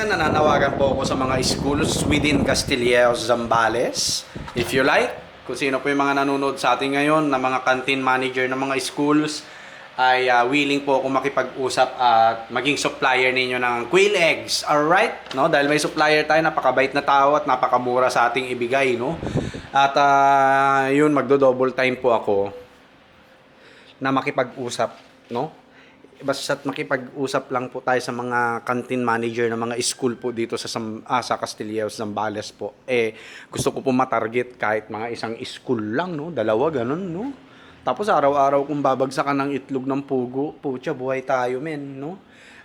Ayan, nananawagan po ako sa mga schools within Castilleos, Zambales. If you like, kung sino po yung mga nanonood sa atin ngayon na mga canteen manager ng mga schools, ay willing po ako makipag-usap at maging supplier ninyo ng quail eggs. Alright? No? Dahil may supplier tayo, napakabait na tao at napakamura sa ating ibigay. No? At yun, magdo-double time po ako na makipag-usap. No? Basta't makipag-usap lang po tayo sa mga canteen manager ng mga school po dito sa Castilleos, Zambales po. Gusto ko po matarget kahit mga isang school lang, no? Dalawa, ganun, no? Tapos araw-araw kung babagsakan ng itlog ng pugo, pucha, buhay tayo, men, no?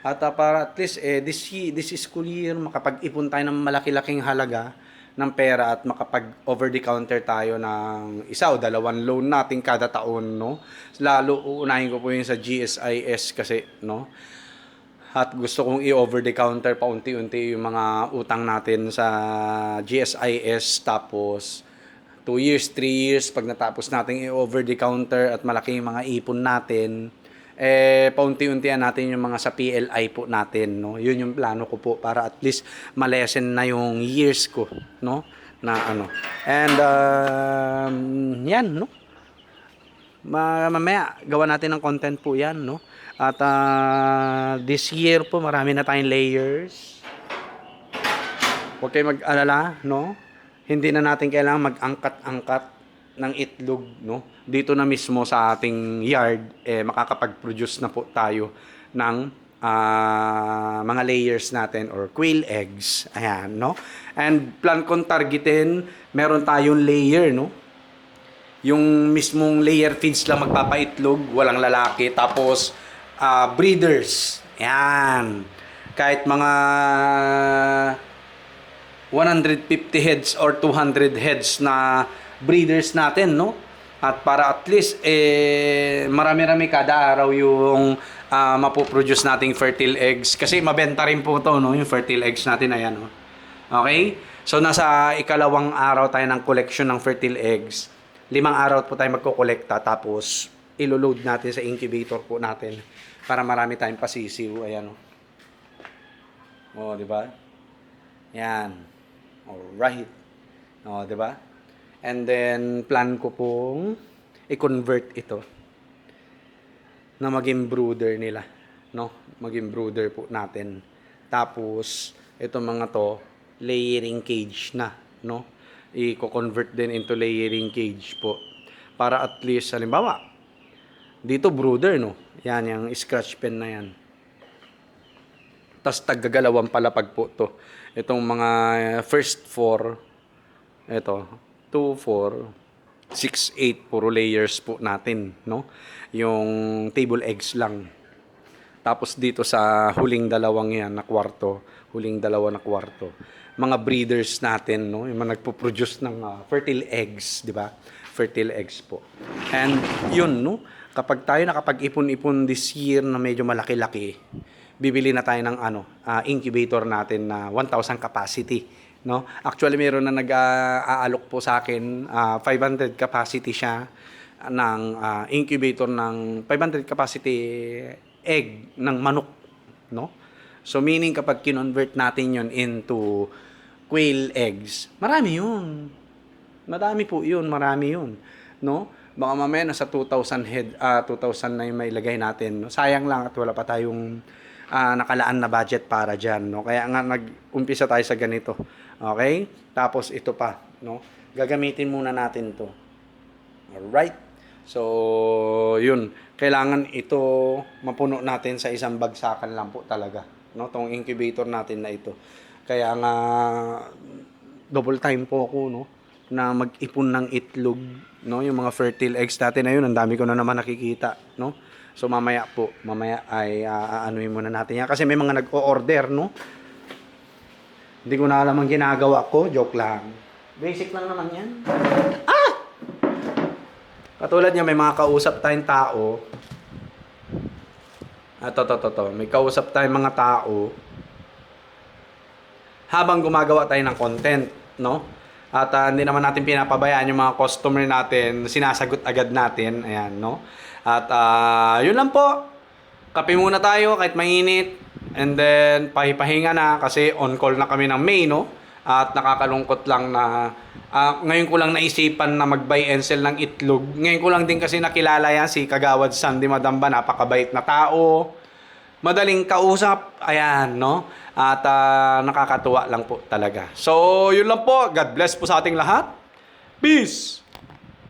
At para at least, this school year, makapag-ipon tayo ng malaki-laking halaga ng pera at makapag over the counter tayo ng isa o dalawang loan natin kada taon, no? Lalo uunahin ko po yung sa GSIS kasi, no? At gusto kong i-over the counter paunti-unti yung mga utang natin sa GSIS, tapos 2 years, 3 years pag natapos natin i-over the counter at malaki yung mga ipon natin, paunti-untian natin yung mga sa PLI po natin, no? Yun yung plano ko po para at least malesen na yung years ko, no? Na ano. And yan, no? Mamaya gawa natin ng content po yan, no? At this year po marami na tayong layers. Huwag kayo mag-alala, no? Hindi na natin kailangan mag-angkat-angkat ng itlog, no? Dito na mismo sa ating yard, makakapag-produce na po tayo ng mga layers natin or quail eggs. Ayan, no? And plan kong targetin, meron tayong layer, no? Yung mismong layer feeds lang magpapaitlog, walang lalaki. Tapos, breeders. Ayan. Kahit mga 150 heads or 200 heads na breeders natin, no? At para at least marami-rami kada araw yung mapoproduce nating fertile eggs kasi mabenta rin po to, no, yung fertile eggs natin. Ayan, no? Okay, so nasa ikalawang araw tayo ng collection ng fertile eggs. 5 araw po tayo magkokolekta, tapos ilo-load natin sa incubator po natin para marami tayong pasisiw. Ayan, no? Oh, di ba? Yan. Alright. Oh, di ba? And then, plan ko pong i-convert ito na maging brooder nila, no? Maging brooder po natin. Tapos, itong mga to, layering cage na, no? I-convert din into layering cage po. Para at least, halimbawa, dito brooder, no? Yan, yung scratch pen na yan. Tapos, taggagalawan palapag po to. Itong mga first 4, ito, 2, 4, 6, 8, puro layers po natin, no? Yung table eggs lang. Tapos dito sa huling dalawang yan na kwarto, huling dalawa na kwarto, mga breeders natin, no? Yung mga nagpo-produce ng fertile eggs, di ba? Fertile eggs po. And yun, no? Kapag tayo nakapag-ipon-ipon this year na medyo malaki-laki, bibili na tayo ng incubator natin na 1,000 capacity. No? Actually, meron na nag-aalok po sa akin, 500 capacity siya ng incubator ng 500 capacity egg ng manok, no? So meaning kapag kinonvert natin yon into quail eggs, marami yun. Marami po yun, marami yun, no? Baka mamaya nasa 2,000 head, 2,000 na yung mailagay natin, no? Sayang lang at wala pa tayong nakalaan na budget para dyan, no? Kaya nga nag-umpisa tayo sa ganito. Okay? Tapos ito pa, no? Gagamitin muna natin 'to. Alright? So, yun. Kailangan ito mapuno natin sa isang bagsakan lang po talaga, no? Tong incubator natin na ito. Kaya nga double time po ako, no, na mag-ipon ng itlog, no? Yung mga fertile eggs natin na yun, ang dami ko na naman nakikita, no? So mamaya ay aanuhin muna natin yan kasi may mga nag-o-order, no? Hindi ko na alam ang ginagawa ko. Joke lang. Basic lang naman yan. Katulad niya, may mga kausap tayong tao. May kausap tayong mga tao habang gumagawa tayo ng content, no? At hindi naman natin pinapabayaan yung mga customer natin. Sinasagot agad natin. Ayan, no? At yun lang po. Kape muna tayo kahit mainit. And then, pahipahinga na kasi on call na kami ng May, no? At nakakalungkot lang na ngayon ko lang naisipan na mag-buy and sell ng itlog. Ngayon ko lang din kasi nakilala yan si Kagawad Sandy Madamba. Napakabait na tao. Madaling kausap. Ayan, no? At nakakatuwa lang po talaga. So, yun lang po. God bless po sa ating lahat. Peace!